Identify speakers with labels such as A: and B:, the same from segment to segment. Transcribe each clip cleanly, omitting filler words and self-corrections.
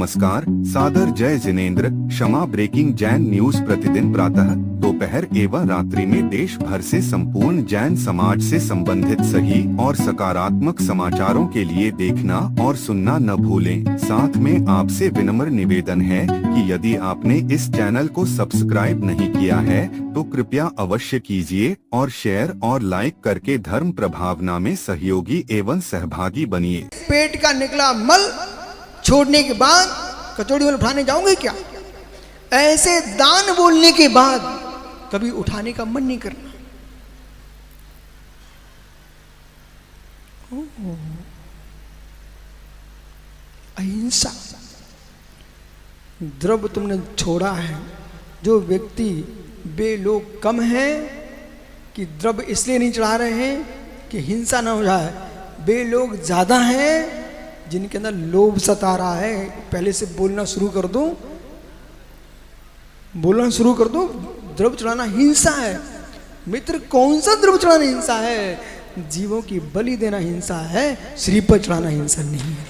A: नमस्कार, सादर जय जिनेंद्र। क्षमा ब्रेकिंग जैन न्यूज प्रतिदिन प्रातः, दोपहर एवं रात्रि में देश भर से संपूर्ण जैन समाज से संबंधित सही और सकारात्मक समाचारों के लिए देखना और सुनना न भूलें। साथ में आपसे विनम्र निवेदन है कि यदि आपने इस चैनल को सब्सक्राइब नहीं किया है तो कृपया अवश्य कीजिए और शेयर और लाइक करके धर्म प्रभावना में सहयोगी एवं सहभागी बनिए।
B: पेट का निकला मल छोड़ने के बाद कचौड़ी में उठाने जाओगे क्या? ऐसे दान बोलने के बाद कभी उठाने का मन नहीं करना। अहिंसा द्रव्य तुमने छोड़ा है। जो व्यक्ति वे लोग कम हैं कि द्रव्य इसलिए नहीं चढ़ा रहे हैं कि हिंसा ना हो जाए, वे लोग ज्यादा हैं जिनके अंदर लोभ सता रहा है। पहले से बोलना शुरू कर दो, बोलना शुरू कर दो। द्रव्य चढ़ाना हिंसा है मित्र। कौन सा द्रव्य चढ़ाना हिंसा है? जीवों की बलि देना हिंसा है, श्रीपद चढ़ाना हिंसा नहीं है।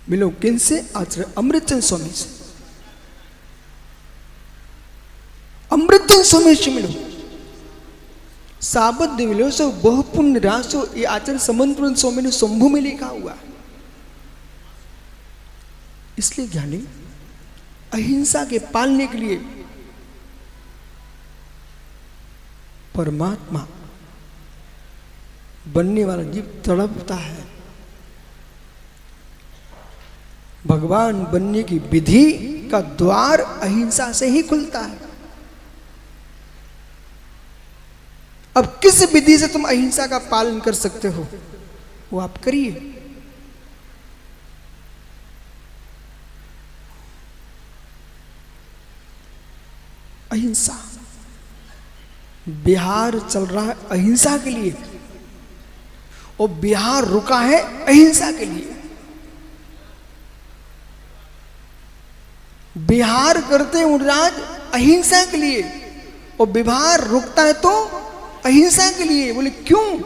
B: मिलो किन से? आचार्य अमृतचंद स्वामी से। अमृतचंद स्वामी से मिलो। साबत दिविलो सो बहुपुण्य रासो, ये आचार्य समंत स्वामी ने शंभू में लिखा हुआ। इसलिए ज्ञानी अहिंसा के पालने के लिए परमात्मा बनने वाला जीव तड़पता है। भगवान बनने की विधि का द्वार अहिंसा से ही खुलता है। अब किस विधि से तुम अहिंसा का पालन कर सकते हो वो आप करिए। अहिंसा, बिहार चल रहा है अहिंसा के लिए और बिहार रुका है अहिंसा के लिए। बिहार करते हैं उड़राज अहिंसा के लिए और बिहार रुकता है तो अहिंसा के लिए। बोले क्यों?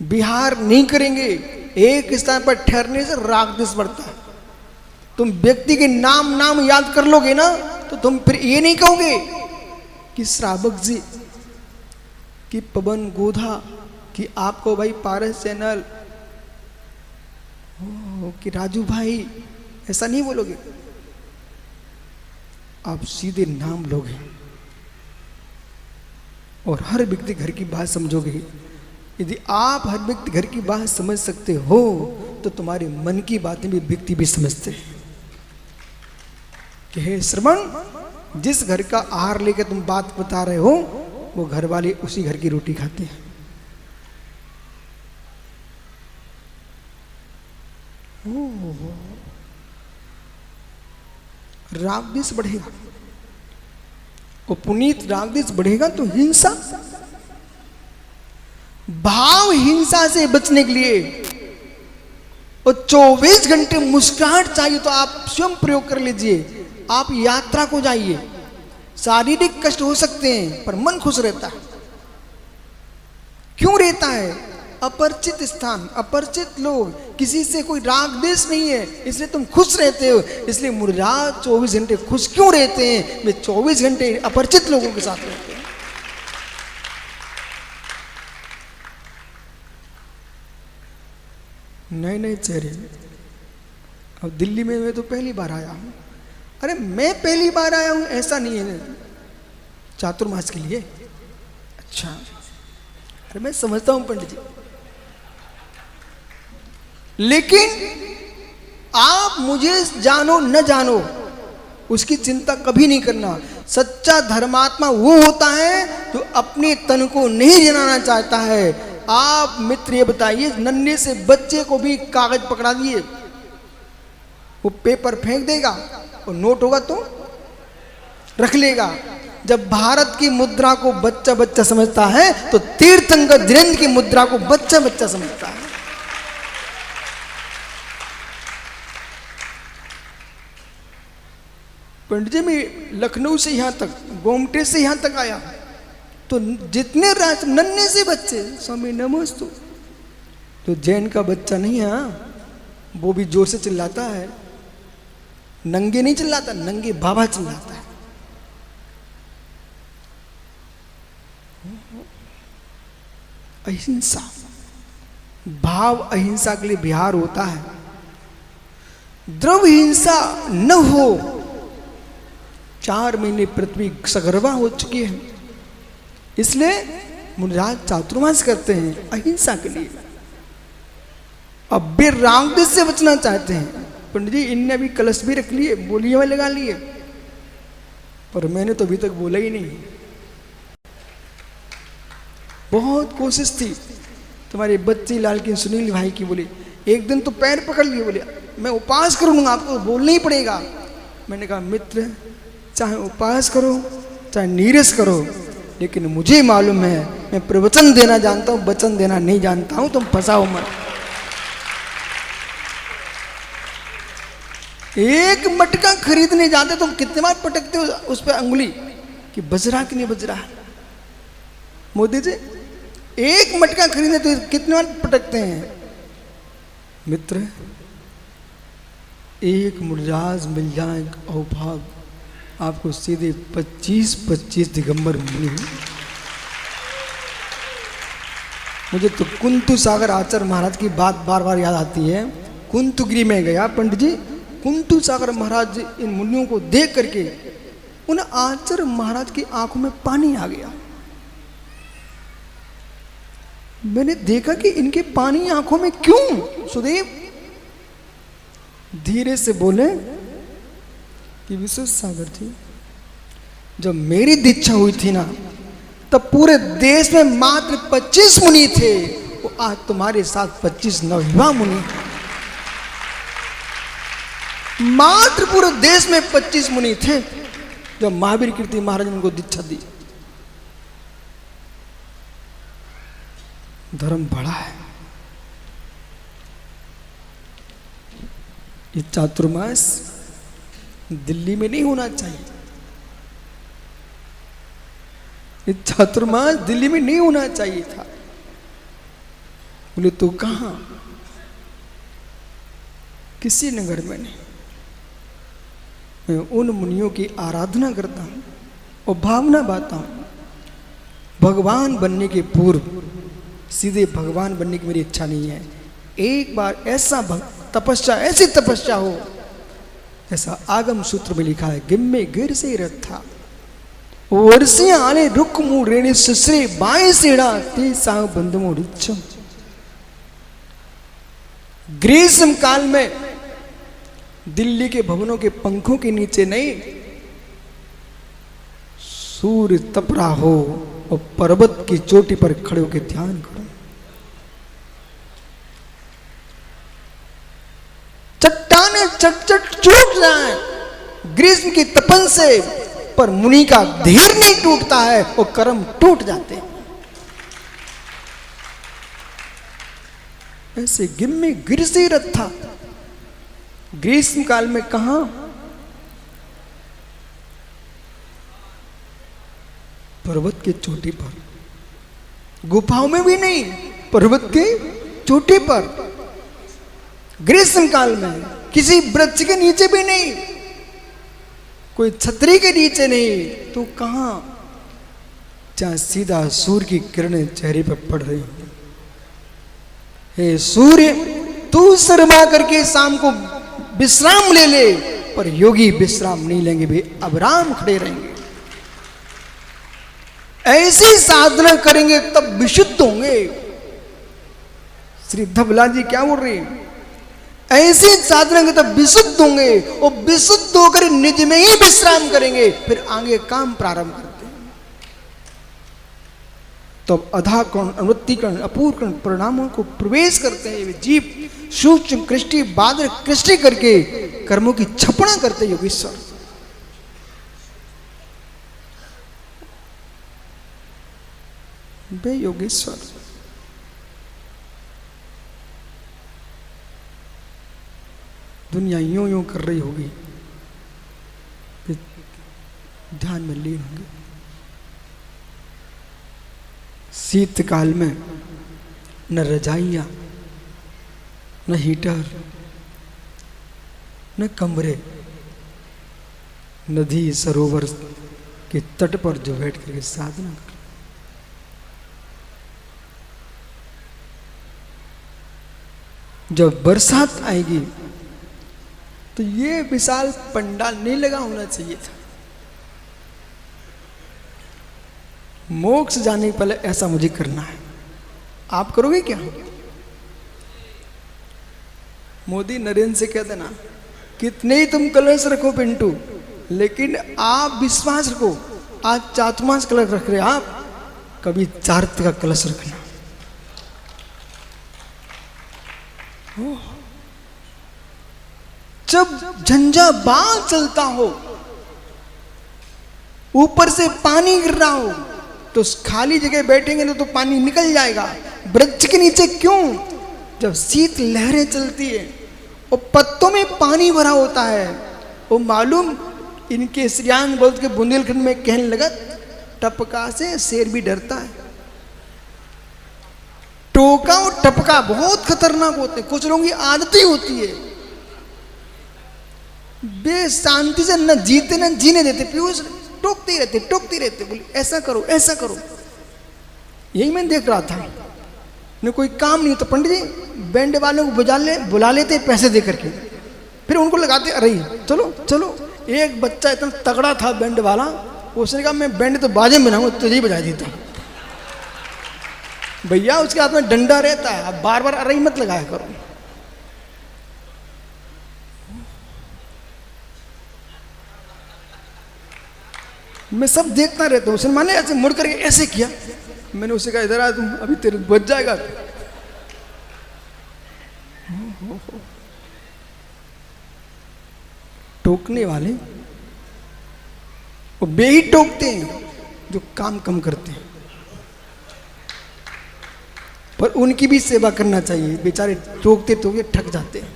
B: बिहार नहीं करेंगे, एक स्थान पर ठहरने से राग देश बढ़ता है। तुम व्यक्ति के नाम याद कर लोगे ना तो तुम फिर ये नहीं कहोगे कि श्रावक जी, कि पवन गोधा, कि आपको भाई पारस चैनल, कि राजू भाई, ऐसा नहीं बोलोगे। आप सीधे नाम लोगे और हर व्यक्ति घर की बात समझोगे। यदि आप हर व्यक्ति घर की बात समझ सकते हो तो तुम्हारे मन की बातें भी व्यक्ति भी समझते हैं कि हे श्रवण, जिस घर का आहार लेकर तुम बात बता रहे हो वो घर वाले उसी घर की रोटी खाते हैं। रागद्वेष बढ़ेगा और पुनीत रागद्वेष बढ़ेगा तो हिंसा, भाव हिंसा से बचने के लिए और 24 घंटे मुस्कुराहट चाहिए तो आप स्वयं प्रयोग कर लीजिए। आप यात्रा को जाइए, शारीरिक कष्ट हो सकते हैं पर मन खुश रहता है। क्यों रहता है? अपरिचित स्थान, अपरिचित लोग, किसी से कोई राग द्वेष नहीं है, इसलिए तुम खुश रहते हो। इसलिए मुर्राज 24 घंटे खुश क्यों रहते हैं? वे 24 घंटे अपरिचित लोगों के साथ रहते हैं। नए नए चेहरे। अब दिल्ली में मैं तो पहली बार आया हूं। अरे मैं पहली बार आया हूं ऐसा नहीं है, चातुर्मास के लिए। अच्छा, अरे मैं समझता हूं पंडित जी, लेकिन आप मुझे जानो न जानो उसकी चिंता कभी नहीं करना। सच्चा धर्मात्मा वो होता है जो अपने तन को नहीं जलाना चाहता है। आप मित्र ये बताइए, नन्हे से बच्चे को भी कागज पकड़ा दिए, वो पेपर फेंक देगा और नोट होगा तो रख लेगा। जब भारत की मुद्रा को बच्चा बच्चा समझता है तो तीर्थंकर धीरेन्द्र की मुद्रा को बच्चा बच्चा समझता है। पंडित जी, मैं लखनऊ से यहाँ तक, गोमटे से यहाँ तक आया, तो जितने राज नन्हे से बच्चे स्वामी नमोस्तु, तो जैन का बच्चा नहीं है वो भी जोर से चिल्लाता है, नंगे नहीं चिल्लाता, नंगे बाबा चिल्लाता है। अहिंसा भाव, अहिंसा के लिए बिहार होता है। द्रव्य हिंसा न हो। 4 महीने पृथ्वी सगर्भा हो चुकी है, इसलिए मुनिराज चातुर्मास करते हैं अहिंसा के लिए। अब वे रामदेव से बचना चाहते हैं। पंडित जी इनने अभी कलश भी रख लिए, बोलिए में लगा लिए, पर मैंने तो अभी तक बोला ही नहीं। बहुत कोशिश थी तुम्हारे बच्चे लाल की सुनील भाई की, बोले एक दिन तो पैर पकड़ लिए, बोले मैं उपवास करूंगा, आपको बोलना ही पड़ेगा। मैंने कहा मित्र चाहे उपवास करो चाहे नीरस करो, लेकिन मुझे मालूम है मैं प्रवचन देना जानता हूं, वचन देना नहीं जानता हूं, तुम फंसाओ मत। एक मटका खरीदने जाते तुम कितने बार पटकते हो उस पर अंगुली कि बज रहा कि नहीं बज रहा। मोदी जी एक मटका खरीदने तो कितने बार पटकते हैं। मित्र एक मुनिराज मिल जाए औभाग, आपको सीधे 25 दिगंबर मुनि। मुझे तो कुंतु सागर आचार्य महाराज की बात बार बार याद आती है। कुंतुगिरी में गया पंडित जी, कुंतु सागर महाराज इन मुनियों को देख करके उन आचार्य महाराज की आंखों में पानी आ गया। मैंने देखा कि इनके पानी आंखों में क्यों। सुदेव धीरे से बोले कि विश्व सागर जी, जब मेरी दीक्षा हुई थी ना, तब पूरे देश में मात्र 25 मुनि थे, वो आज तुम्हारे साथ 25 नवविवाह मुनि। मात्र पूरे देश में 25 मुनि थे जब महावीर कीर्ति महाराज ने उनको दीक्षा दी। धर्म बड़ा है। ये चातुर्मास दिल्ली में नहीं होना चाहिए। ये चातुर्मास दिल्ली में नहीं होना चाहिए था। बोले तो कहां? किसी नगर में नहीं। मैं उन मुनियों की आराधना करता हूं और भावना बाता हूं। भगवान बनने के पूर्व सीधे भगवान बनने की मेरी इच्छा नहीं है। एक बार ऐसा तपस्या, ऐसी तपस्या हो जैसा आगम सूत्र में लिखा है, गिम्मे गिर से रथा वर्षियां आने रुक मुंह रेणे सुसरे बाएं सेड़ा ते साव बंधमो रिच्छम। ग्रीष्म काल में दिल्ली के भवनों के पंखों के नीचे नहीं, सूर्य तप रहा हो और पर्वत की चोटी पर खड़े होकर ध्यान करो। चट्टाने चट टूट जाए ग्रीष्म की तपन से, पर मुनि का धीर नहीं टूटता है और कर्म टूट जाते हैं। ऐसे गिम्मे गिर से रथा ग्रीष्म काल में कहा? पर्वत के चोटी पर, गुफाओं में भी नहीं, पर्वत के चोटी पर। ग्रीष्म काल में किसी वृक्ष के नीचे भी नहीं, कोई छतरी के नीचे नहीं, तो कहां? जहां सीधा सूर्य की किरणें चेहरे पर पड़ रही हैं। हे सूर्य, तू शर्मा करके शाम को विश्राम ले ले, पर योगी विश्राम नहीं लेंगे, वे अविराम खड़े रहेंगे। ऐसी साधना करेंगे तब विशुद्ध होंगे। श्री धबला जी क्या बोल रहे हैं? ऐसी साधना के तब विशुद्ध होंगे और विशुद्ध होकर निज में ही विश्राम करेंगे, फिर आगे काम प्रारंभ करते हैं। तब अधाकरण, अनुवृत्तिकरण, अपूर्वकरण परिणामों को प्रवेश करते हैं। वे जीव सूक्ष्म कृष्टि बादर कृष्टि करके कर्मों की छपना करते योगेश्वर। बे योगेश्वर, दुनिया यूं यूं कर रही होगी, ध्यान में लीन होंगे। शीतकाल में न रजाइयाँ, न हीटर, न कमरे, नदी सरोवर के तट पर जो बैठ करके साधना कर, जब बरसात आएगी तो ये विशाल पंडाल नहीं लगा होना चाहिए था। मोक्ष जाने के पहले ऐसा मुझे करना है। आप करोगे क्या? मोदी नरेंद्र से कह देना, कितने ही तुम कलश रखो पिंटू, लेकिन आप विश्वास रखो, आज चातुर्मास कलश रख रहे आप, कभी चार्थ का कलश रखना। जब झंझावात चलता हो, ऊपर से पानी गिर रहा हो, तो खाली जगह बैठेंगे तो पानी निकल जाएगा। वृक्ष के नीचे क्यों? जब शीत लहरें चलती है और पत्तों में पानी भरा होता है, वो मालूम इनके श्रीयान बोल के बुंदेलखंड में कहने लगा, टपका से शेर भी डरता है। टोका और टपका बहुत खतरनाक होते हैं, कुछ लोगों की आदत ही होती है, बे शांति से न जीते न जीने देते, पीयूष टोकते रहते, बोले ऐसा करो ऐसा करो। यही मैं देख रहा था, न कोई काम नहीं तो पंडित जी बैंड वालों को बुला लेते पैसे दे करके, फिर उनको लगाते, अरे चलो चलो। एक बच्चा इतना तगड़ा था बैंड वाला, उसने कहा मैं बैंड तो बाजे में बनाऊंगा, तुझे ही बजा देता। भैया उसके हाथ में डंडा रहता है, अब बार बार अरे मत लगाया करो। मैं सब देखता रहता हूँ। उसने माने ऐसे मुड़ करके ऐसे किया, मैंने उसे कहा इधर आ, तुम अभी तेरे बच जाएगा। टोकने वाले वो बे ही टोकते हैं जो काम कम करते हैं, पर उनकी भी सेवा करना चाहिए, बेचारे टोकते टोकते थक जाते हैं।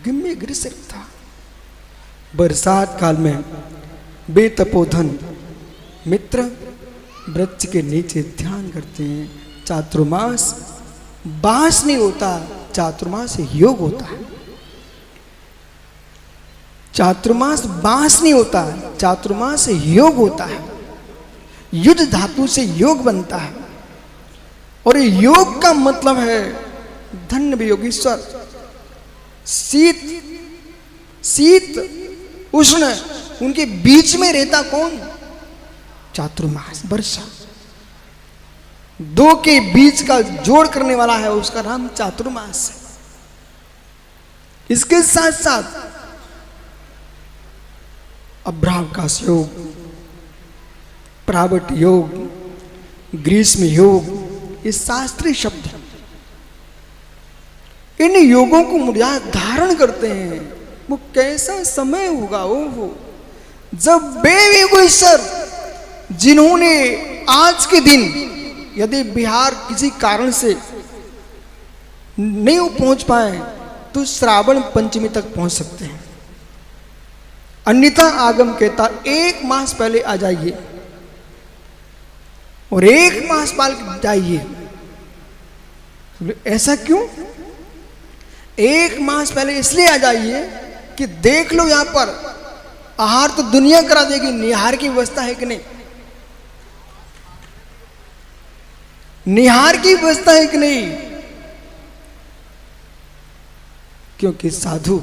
B: गिम्मे ग्रीष्म था। बरसात काल में बेतपोधन मित्र वृक्ष के नीचे ध्यान करते हैं। चातुर्मास बास नहीं होता, चातुर्मास योग होता है। चातुर्मास बास नहीं होता, चातुर्मास योग होता है। युद्ध धातु से योग बनता है, और योग का मतलब है धन्य वियोगीश्वर। शीत उष्ण उनके बीच में रहता कौन? चातुर्मास, वर्षा। दो के बीच का जोड़ करने वाला है, उसका नाम चातुर्मास है। इसके साथ साथ अभ्रावकाश योग, प्रावट योग, ग्रीष्म योग, ये शास्त्रीय शब्द हैं। इन योगों को मुझे धारण करते हैं। वो कैसा समय होगा वो जब बेवियोगीश्वर जिन्होंने आज के दिन यदि बिहार किसी कारण से नहीं पहुंच पाए तो श्रावण पंचमी तक पहुंच सकते हैं। अन्यथा आगम कहता 1 मास पहले आ जाइए और 1 मास बाद जाइए। ऐसा क्यों? 1 मास पहले इसलिए आ जाइए कि देख लो यहां पर आहार तो दुनिया करा देगी, निहार की व्यवस्था है कि नहीं? निहार की व्यवस्था है कि नहीं? क्योंकि साधु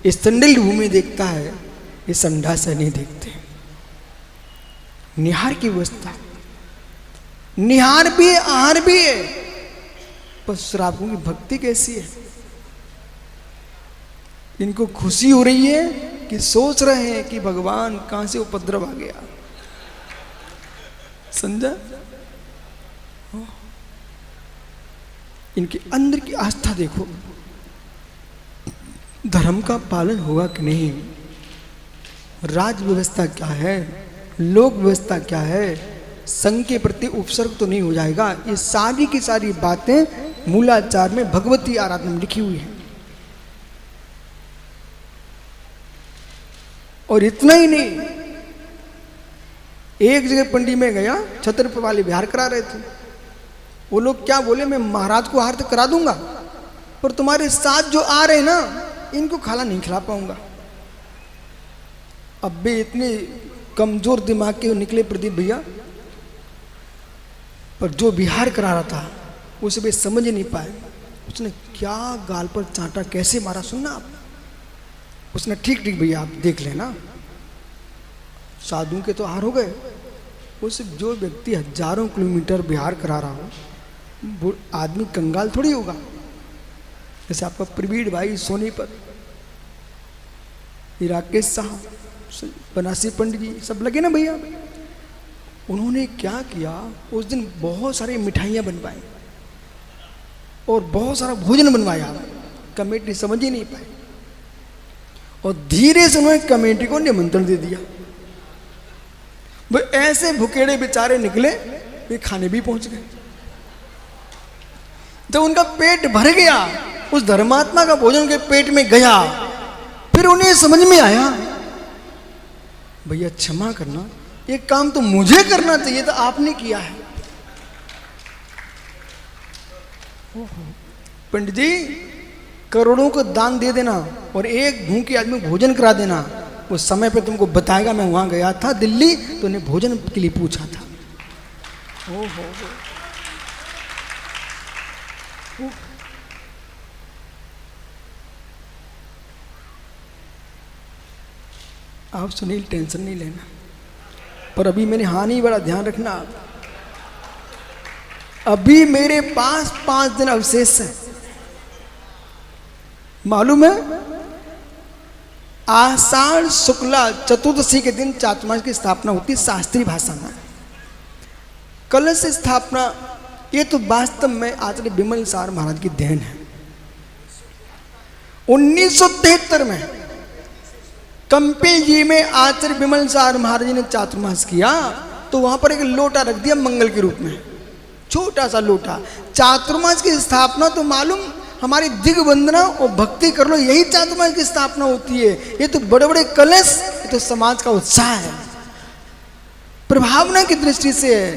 B: इस संडिल भूमि देखता है, ये संडा से नहीं देखते। निहार की व्यवस्था, निहार भी है, आहार भी है, पर श्रावकों की भक्ति कैसी है? इनको खुशी हो रही है कि सोच रहे हैं कि भगवान कहां से उपद्रव आ गया। समझा? इनके अंदर की आस्था देखो, धर्म का पालन होगा कि नहीं, राज व्यवस्था क्या है, लोक व्यवस्था क्या है, संघ के प्रति उपसर्ग तो नहीं हो जाएगा। ये सारी की सारी बातें मूलाचार में भगवती आराधना में लिखी हुई है। और इतना ही नहीं, एक जगह पंडी में गया, छत्र वाले बिहार करा रहे थे। वो लोग क्या बोले, मैं महाराज को आहार तो करा दूंगा, पर तुम्हारे साथ जो आ रहे हैं ना, इनको खाना नहीं खिला पाऊंगा। अब भी इतने कमजोर दिमाग के निकले प्रदीप भैया, पर जो बिहार करा रहा था उसे भी समझ नहीं पाए। उसने क्या गाल पर चांटा कैसे मारा सुनना आप। उसने ठीक ठीक भैया आप देख लेना, साधु के तो हार हो गए। उस जो व्यक्ति हजारों किलोमीटर बिहार करा रहा हो, वो आदमी कंगाल थोड़ी होगा। जैसे आपका प्रवीण भाई सोनीपत, राकेश साहब, बनासी पंडित जी सब लगे ना भैया। उन्होंने क्या किया, उस दिन बहुत सारी मिठाइयाँ बनवाई और बहुत सारा भोजन बनवाया। कमेटी समझ ही नहीं पाई और धीरे से उन्होंने कमेटी को निमंत्रण दे दिया। वो ऐसे भुकेड़े बेचारे निकले, वे खाने भी पहुंच गए। जब उनका पेट भर गया, उस धर्मात्मा का भोजन के पेट में गया, फिर उन्हें समझ में आया, भैया क्षमा करना, ये काम तो मुझे करना चाहिए था, आपने किया है। पंडित जी, करोड़ों को दान दे देना और एक भूखे आदमी को भोजन करा देना। उस समय पे तुमको बताएगा, मैं वहां गया था दिल्ली, तो उन्हें भोजन के लिए पूछा था। ओहो, आप सुनील टेंशन नहीं लेना, पर अभी मैंने हानि बड़ा ध्यान रखना। अभी मेरे पास 5 दिन अवशेष है। मालूम है, आषाढ़ शुक्ला चतुर्दशी के दिन चातुर्मास की स्थापना होती है शास्त्रीय भाषा में। कलश स्थापना ये तो वास्तव में आचार्य बिमल सार महाराज की देन है। 1973 में कंपिल जी में आचार्य बिमल सार महाराज जी ने चातुर्मास किया, तो वहां पर एक लोटा रख दिया मंगल के रूप में, छोटा सा लोटा। चातुर्मास की स्थापना तो मालूम, हमारी दिग्वंदना और भक्ति कर लो, यही चातुर्मास की स्थापना होती है। ये तो बड़े बड़े कलश, ये तो समाज का उत्साह है, प्रभावना की दृष्टि से है,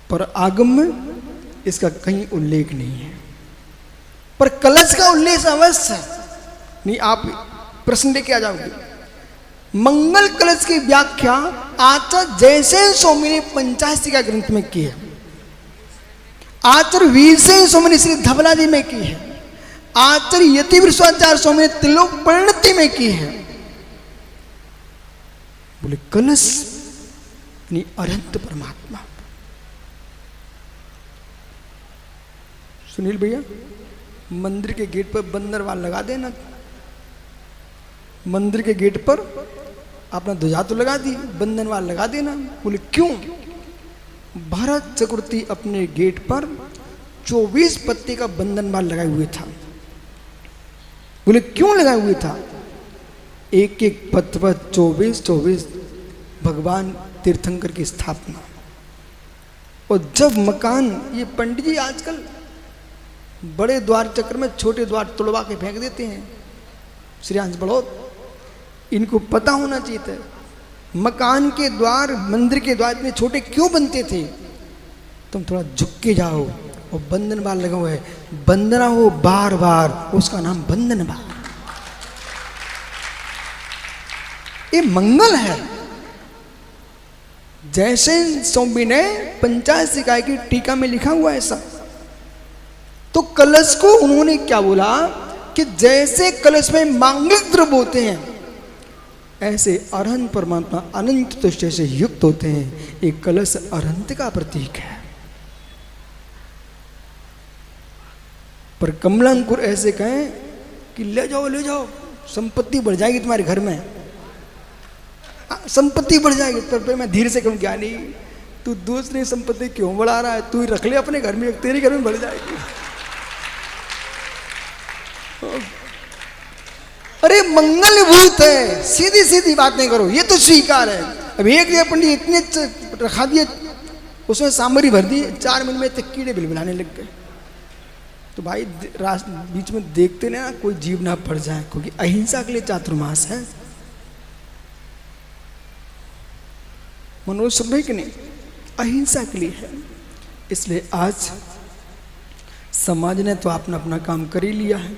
B: पर आगम में इसका कहीं उल्लेख नहीं है। पर कलश का उल्लेख अवश्य है। नहीं, आप प्रश्न लेके आ जाओगे। मंगल कलश की व्याख्या आचार्य जयसेन स्वामी ने पंचाशिका ग्रंथ में की है, आचार्य वीरसेन स्वामी ने श्री धवला जी में की है, आचार्य यति विश्वाचार्य स्वामी ने त्रिलोक परिणति में की है। बोले कलश यानी अनंत परमात्मा। सुनील भैया, मंदिर के गेट पर बंदरवाल लगा देना, मंदिर के गेट पर अपना ध्वजा तो लगा दी, बंधनवाल लगा देना। बोले क्यों? भरत चक्रवर्ती अपने गेट पर 24 पत्ते का बंधनवाल लगाए हुए था। बोले क्यों लगाए हुए था? एक एक पत्ते पर 24 भगवान तीर्थंकर की स्थापना। और जब मकान, ये पंडित जी आजकल बड़े द्वार चक्र में छोटे द्वार तोड़वा के फेंक देते हैं, श्रेयांश बड़ौत, इनको पता होना चाहिए था मकान के द्वार, मंदिर के द्वार इतने छोटे क्यों बनते थे। तुम थोड़ा झुक के जाओ, और बंधन बार लगा हुआ है, बंदना हो बार बार, उसका नाम बंधन बार। ये मंगल है। जयसेन स्वामी ने पंचाशिका की टीका में लिखा हुआ है ऐसा। तो कलश को उन्होंने क्या बोला कि जैसे कलश में मांगिक द्रव्य होते हैं, ऐसे अरहंत परमात्मा अनंत तुष्टि से युक्त होते हैं। एक कलश अरहंत का प्रतीक है। पर कमलांकुर ऐसे कहें कि ले जाओ, संपत्ति बढ़ जाएगी तुम्हारे घर में, संपत्ति बढ़ जाएगी। पर मैं धीरे से कहूँ, ज्ञानी तू दूसरी संपत्ति क्यों बढ़ा रहा है, तू ही रख ले अपने घर में, तेरे घर में बढ़ जाएगी। अरे मंगल भूत है, सीधी सीधी बात नहीं करो, ये तो स्वीकार है। अब एक जगह पंडित इतने रखा दिए, उसमें सांभरी भर दी, 4 मिनट में तक कीड़े बिलबिलाने लग गए। तो भाई बीच में देखते ना, कोई जीव ना पड़ जाए, क्योंकि अहिंसा के लिए चातुर्मास है। मनुष्य में कि नहीं, अहिंसा के लिए है। इसलिए आज समाज ने तो अपना अपना काम कर ही लिया है,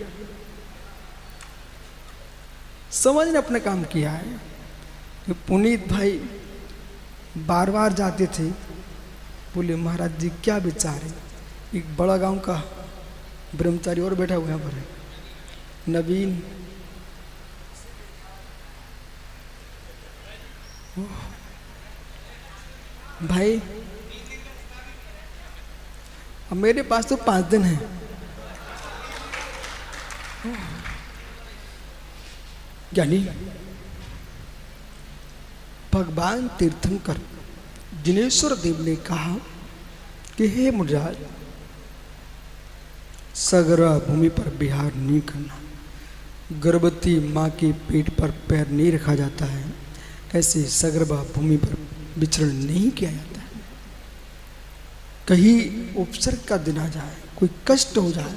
B: समाज ने अपना काम किया है। पुनीत भाई बार बार जाते थे, बोले महाराज जी क्या विचार है। एक बड़ा गांव का ब्रह्मचारी और बैठा हुआ यहाँ पर है, नवीन, भाई अब मेरे पास तो 5 दिन है। यानी भगवान तीर्थंकर जिनेश्वर देव ने कहा कि हे मुनिराज, सगरा भूमि पर विहार नहीं करना, गर्भवती माँ के पेट पर पैर नहीं रखा जाता है, ऐसे सगर्भा भूमि पर विचरण नहीं किया जाता है। कहीं उपसर्ग का दिन आ जाए, कोई कष्ट हो जाए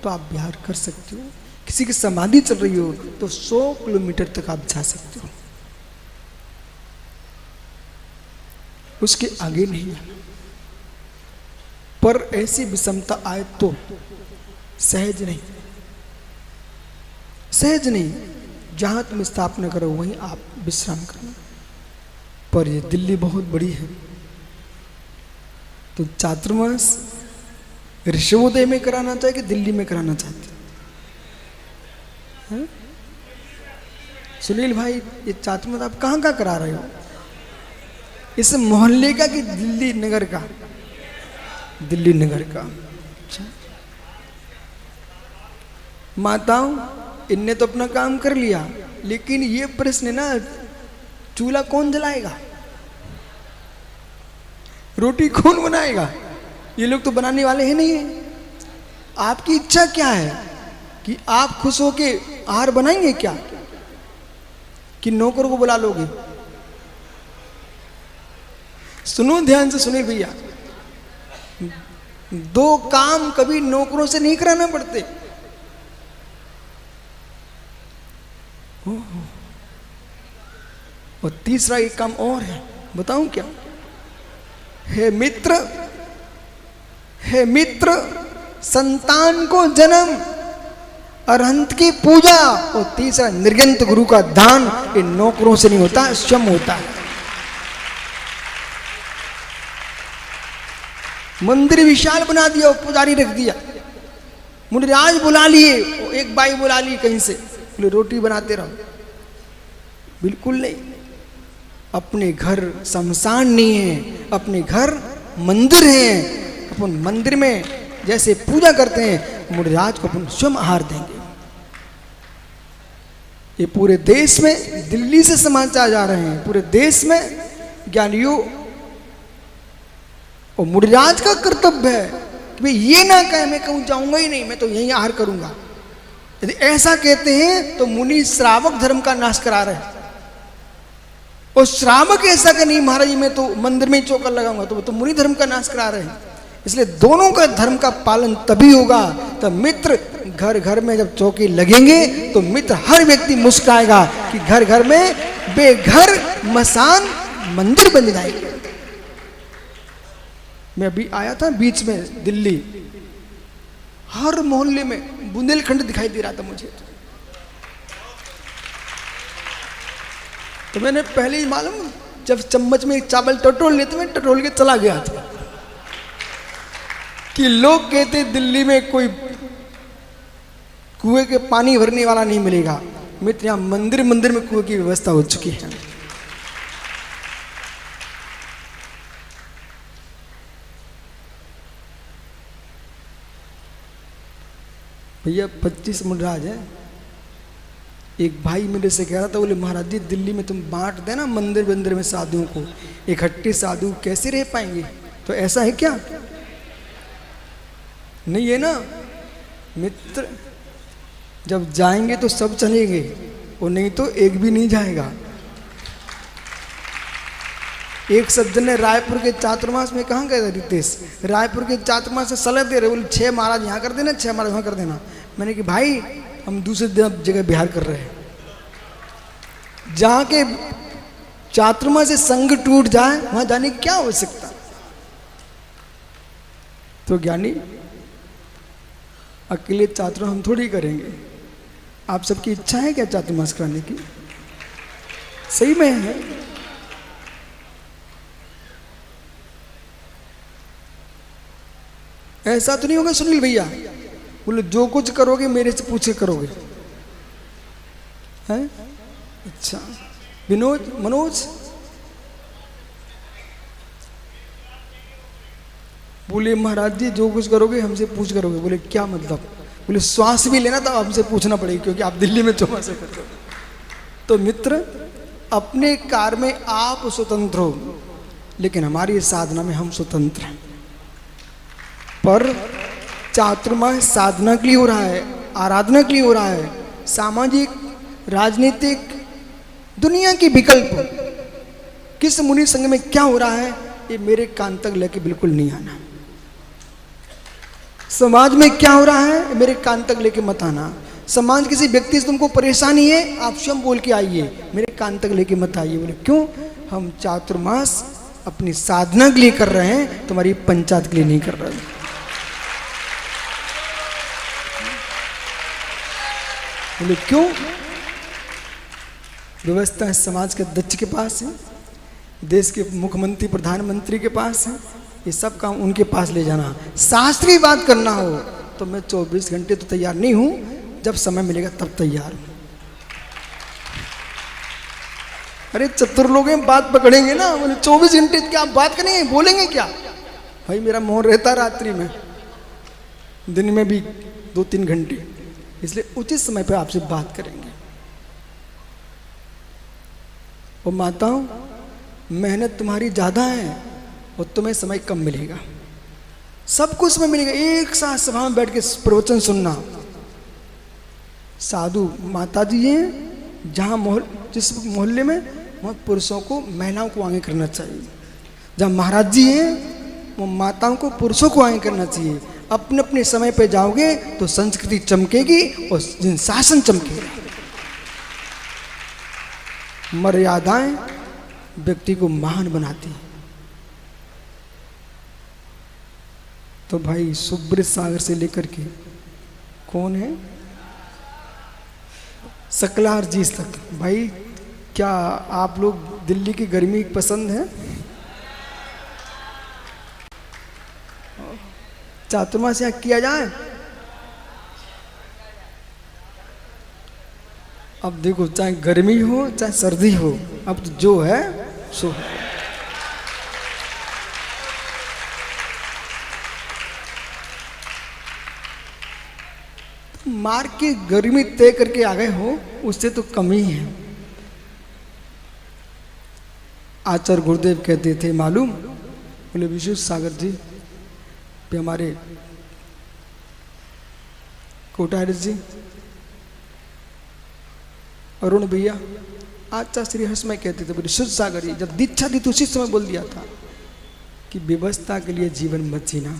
B: तो आप विहार कर सकते हो। किसी की समाधि चल रही हो तो 100 किलोमीटर तक आप जा सकते हो, उसके आगे नहीं जाना। पर ऐसी विषमता आए तो सहज नहीं, सहज नहीं, जहां तुम स्थापना करो वहीं आप विश्राम करना। पर ये दिल्ली बहुत बड़ी है, तो चातुर्मास ऋषभोदय में कराना चाहिए कि दिल्ली में कराना चाहते हैं? सुनील भाई, ये चातुर्मास आप कहाँ का करा रहे हो? इस मोहल्ले का कि दिल्ली नगर का? दिल्ली नगर का। अच्छा, माताओं इनने तो अपना काम कर लिया, लेकिन ये प्रश्न है ना, चूल्हा कौन जलाएगा, रोटी कौन बनाएगा? ये लोग तो बनाने वाले हैं नहीं है। आपकी इच्छा क्या है कि आप खुश होके आहार बनाएंगे क्या, कि नौकर को बुला लोगे? सुनो ध्यान से, सुनिए भैया, 2 काम कभी नौकरों से नहीं कराना पड़ते। और तीसरा एक काम और है, बताऊं क्या? हे मित्र, हे मित्र, संतान को जन्म, अरहंत की पूजा, और तीसरा निर्गंत गुरु का दान। ये नौकरों से नहीं होता, स्वयं होता है। मंदिर विशाल बना दिया और पुजारी रख दिया, मुनिराज बुला लिए, एक बाई बुला ली कहीं से, बोले रोटी बनाते रहो। बिल्कुल नहीं, अपने घर शमशान नहीं है, अपने घर मंदिर है। अपन मंदिर में जैसे पूजा करते हैं, मुनिराज को अपन स्वयं आहार देंगे। ये पूरे देश में दिल्ली से समाचार जा रहे हैं, पूरे देश में ज्ञानियों और मुनिराज का कर्तव्य है कि भाई ये ना कहे मैं कहूँ जाऊंगा ही नहीं, मैं तो यहीं आहार करूंगा। यदि ऐसा कहते हैं तो मुनि श्रावक धर्म का नाश करा रहे हैं। और श्रावक ऐसा कि नहीं महाराज जी मैं तो मंदिर में ही चौका लगाऊंगा, तो वो तो मुनि धर्म का नाश करा रहे हैं। इसलिए दोनों का धर्म का पालन तभी होगा तो मित्र घर घर में जब चौकी लगेंगे तो मित्र हर व्यक्ति मुस्कुराएगा कि घर घर में बेघर मसान मंदिर बन जाएंगे। मैं अभी आया था बीच में दिल्ली, हर मोहल्ले में बुंदेलखंड दिखाई दे रहा था मुझे। तो मैंने पहले ही मालूम, जब चम्मच में चावल टटोल लेते मैं टटोल के चला गया था कि लोग कहते दिल्ली में कोई कुएं के पानी भरने वाला नहीं मिलेगा। मित्र यहाँ मंदिर मंदिर में कुएं की व्यवस्था हो चुकी है। भैया 25 मुनिराज है। एक भाई मेरे से कह रहा था, बोले महाराज जी दिल्ली में तुम बांट देना मंदिर मंदिर में साधुओं को, इकट्ठे साधु कैसे रह पाएंगे? तो ऐसा है क्या? नहीं है ना मित्र, जब जाएंगे तो सब चलेंगे और नहीं तो एक भी नहीं जाएगा। एक सज्जन ने रायपुर के चातुर्मास में, कहाँ गए थे रितेश, रायपुर के चातुर्मास से सलाह दे रहे, बोले 6 महाराज यहाँ कर देना, 6 महाराज वहाँ कर देना। मैंने कि भाई हम दूसरे जगह बिहार कर रहे हैं, जहाँ के चातुर्मा से संग टूट जाए, वहां जाने की क्या आवश्यकता। तो ज्ञानी अकेले चातुर्मा हम थोड़ी करेंगे। आप सबकी इच्छा है क्या चातुर्मास कराने की? सही में है। ऐसा तो नहीं होगा सुनील भैया, बोले जो कुछ करोगे मेरे से पूछे करोगे, हैं? अच्छा विनोद, मनोज बोले महाराज जी जो कुछ करोगे हमसे पूछ करोगे। बोले क्या मतलब? बोले श्वास भी लेना तो हमसे पूछना पड़ेगा, क्योंकि आप दिल्ली में चौमास से करते हो। तो मित्र, अपने कार्य में आप स्वतंत्र हो, लेकिन हमारी साधना में हम स्वतंत्र हैं। पर चातुर्मास साधना के लिए हो रहा है, आराधना के लिए हो रहा है। सामाजिक, राजनीतिक, दुनिया की विकल्प किस मुनि संघ में क्या हो रहा है, ये मेरे कान तक लेके बिल्कुल नहीं आना। समाज में क्या हो रहा है मेरे कान तक लेके मत आना। समाज किसी व्यक्ति से तुमको परेशानी है, आप स्वयं बोल के आइए, मेरे कान तक लेके मत आइए। बोले क्यों? हम चातुर्मास अपनी साधना के लिए कर रहे हैं, तुम्हारी पंचायत के लिए नहीं कर रहे हैं। बोले क्यों? व्यवस्था समाज के अध्यक्ष के पास है, देश के मुख्यमंत्री प्रधानमंत्री के पास है, ये सब काम उनके पास ले जाना। शास्त्रीय बात करना हो तो मैं 24 घंटे तो तैयार नहीं हूं, जब समय मिलेगा तब तैयार हूं। अरे चतुर लोग हैं, बात पकड़ेंगे ना। बोले 24 घंटे क्या आप बात करेंगे, बोलेंगे क्या? भाई मेरा मौन रहता रात्रि में, दिन में भी 2-3 घंटे, इसलिए उचित समय पर आपसे बात करेंगे। और माताओं, मेहनत तुम्हारी ज़्यादा है और तुम्हें समय कम मिलेगा। सब कुछ समय मिलेगा, एक साथ सभा में बैठ के प्रवचन सुनना। साधु माता जी हैं जहाँ जिस मोहल्ले में, वहाँ पुरुषों को महिलाओं को आगे करना चाहिए। जहाँ महाराज जी हैं वो माताओं को पुरुषों को आगे करना चाहिए। अपने अपने समय पे जाओगे तो संस्कृति चमकेगी और शासन चमकेगा। मर्यादाएं व्यक्ति को महान बनाती है। तो भाई सुब्रत सागर से लेकर के कौन है सकलार जी तक, भाई क्या आप लोग दिल्ली की गर्मी पसंद है? चातुर्मास यहाँ किया जाए। अब देखो, चाहे गर्मी हो चाहे सर्दी हो, अब तो जो है सो है। मार्ग की गर्मी तय करके आ गए हो, उससे तो कम ही है। आचार्य गुरुदेव कहते थे, मालूम? बोले विश्व सागर जी पे हमारे कोटारी जी, अरुण भैया, आचार्य श्री हर्षमय कहते थे, बोले शुद्ध सागर जी जब दीक्षा दी तो उसी समय बोल दिया था कि व्यवस्था के लिए जीवन मत जीना,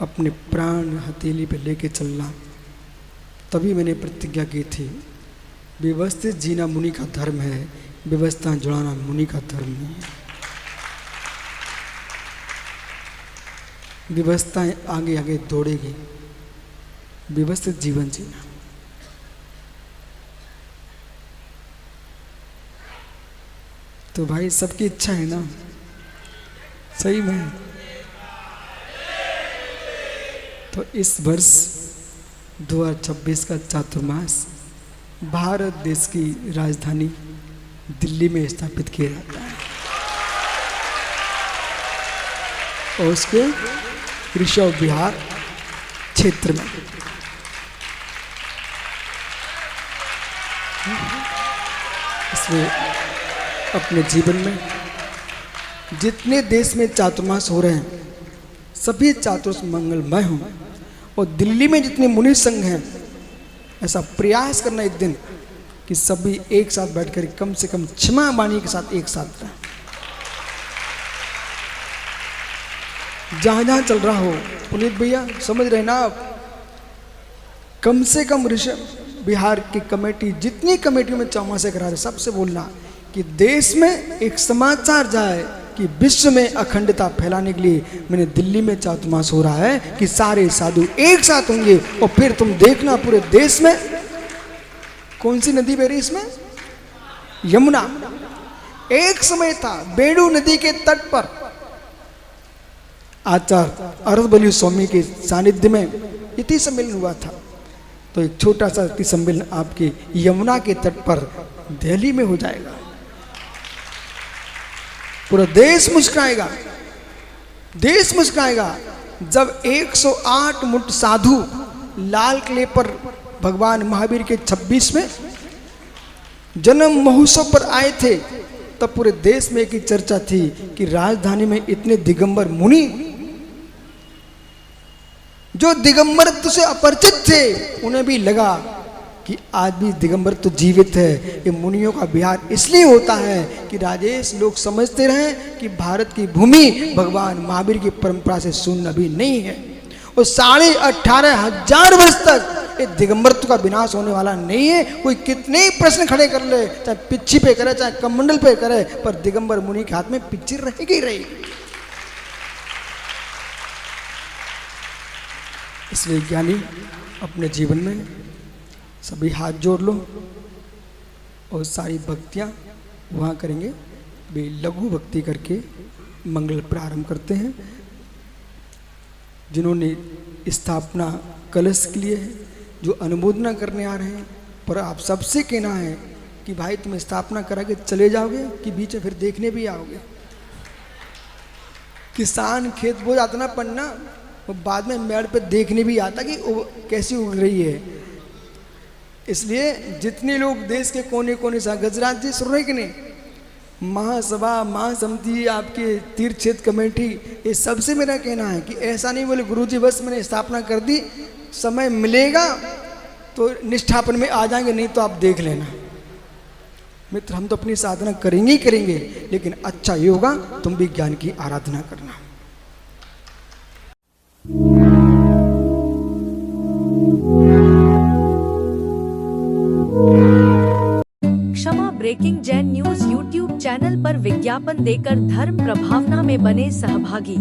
B: अपने प्राण हथेली पे लेके चलना। तभी मैंने प्रतिज्ञा की थी, व्यवस्थित जीना मुनि का धर्म है, व्यवस्था जुड़ाना मुनि का धर्म नहीं है। व्यवस्थाएं आगे आगे दौड़ेगी, व्यवस्थित जीवन जीना। तो भाई सबकी इच्छा है ना, सही में। तो इस वर्ष 2026 का चातुर्मास भारत देश की राजधानी दिल्ली में स्थापित किया जाता है और उसके ऋषभ विहार क्षेत्र में। इसलिए अपने जीवन में जितने देश में चातुर्मास हो रहे हैं सभी चातुर्मास मंगलमय हों, और दिल्ली में जितने मुनि संघ हैं ऐसा प्रयास करना एक दिन कि सभी एक साथ बैठकर कम से कम क्षमा वाणी के साथ एक साथ रहें। जहाँ जहाँ चल रहा हो, पुनीत भैया समझ रहे ना आप, कम से कम ऋषभ बिहार की कमेटी जितनी कमेटियों में चौमासे करा रहे सबसे बोलना कि देश में एक समाचार जाए कि विश्व में अखंडता फैलाने के लिए मैंने दिल्ली में चातुर्मास हो रहा है कि सारे साधु एक साथ होंगे और फिर तुम देखना पूरे देश में कौन सी नदी बह रही इसमें? यमुना। एक समय था बेड़ू नदी के तट पर आचार्य अरसबली स्वामी के सानिध्य में इति सम्मेलन हुआ था। तो एक छोटा सा इति सम्मेलन आपके यमुना के तट पर दिल्ली में हो जाएगा। पूरा देश मुस्कुराएगा, देश मुस्कुराएगा जब 108 मुठ साधु लाल किले पर भगवान महावीर के 26वें जन्म महोत्सव पर आए थे। तब पूरे देश में एक ही चर्चा थी कि राजधानी में इतने दिगंबर मुनि जो दिगंबरत्व से अपरिचित थे, उन्हें भी लगा कि आज भी दिगंबर तो जीवित है। ये मुनियों का विहार इसलिए होता है कि राजेश लोग समझते रहे कि भारत की भूमि भगवान महावीर की परंपरा से शून्य अभी नहीं है और 18,500 वर्ष तक ये दिगंबरत्व का विनाश होने वाला नहीं है। कोई कितने ही प्रश्न खड़े कर ले, चाहे पिच्छी पे करे चाहे कमंडल पे करे, पर दिगंबर मुनि के हाथ में पिच्छी रहेगी ही रहेगी। इसलिए ज्ञानी अपने जीवन में सभी हाथ जोड़ लो और सारी भक्तियाँ वहाँ करेंगे। वे लघु भक्ति करके मंगल प्रारंभ करते हैं। जिन्होंने स्थापना कलश के लिए है, जो अनुमोदना करने आ रहे हैं, पर आप सबसे कहना है कि भाई तुम स्थापना करा के चले जाओगे कि बीच में फिर देखने भी आओगे। किसान खेत बो जाता ना पन्ना, वो बाद में मेड़ पे देखने भी आता कि वो कैसी उग रही है। इसलिए जितने लोग देश के कोने कोने से, गजराज जी सुन रहे कि नहीं, महासभा महासमिति आपके तीर्थ क्षेत्र कमेटी, ये सबसे मेरा कहना है कि ऐसा नहीं बोले गुरुजी बस मैंने स्थापना कर दी, समय मिलेगा तो निष्ठापन में आ जाएंगे, नहीं तो आप देख लेना। मित्र हम तो अपनी साधना करेंगे ही करेंगे, लेकिन अच्छा ये होगा तुम भी ज्ञान की आराधना करना।
C: Kshama breaking Jain news YouTube channel पर विज्ञापन देकर धर्म प्रभावना में बने सहभागी।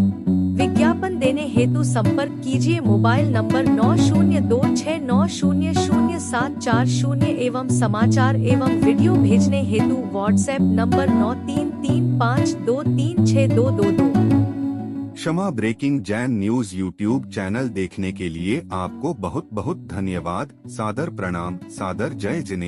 C: विज्ञापन देने हेतु संपर्क कीजिए मोबाइल नंबर 9026900740 एवं समाचार एवं वीडियो भेजने हेतु WhatsApp number 9335236222।
A: Kshama breaking Jain news YouTube channel देखने के लिए आपको बहुत बहुत धन्यवाद। सादर प्रणाम, सादर जय जिनेंद्र।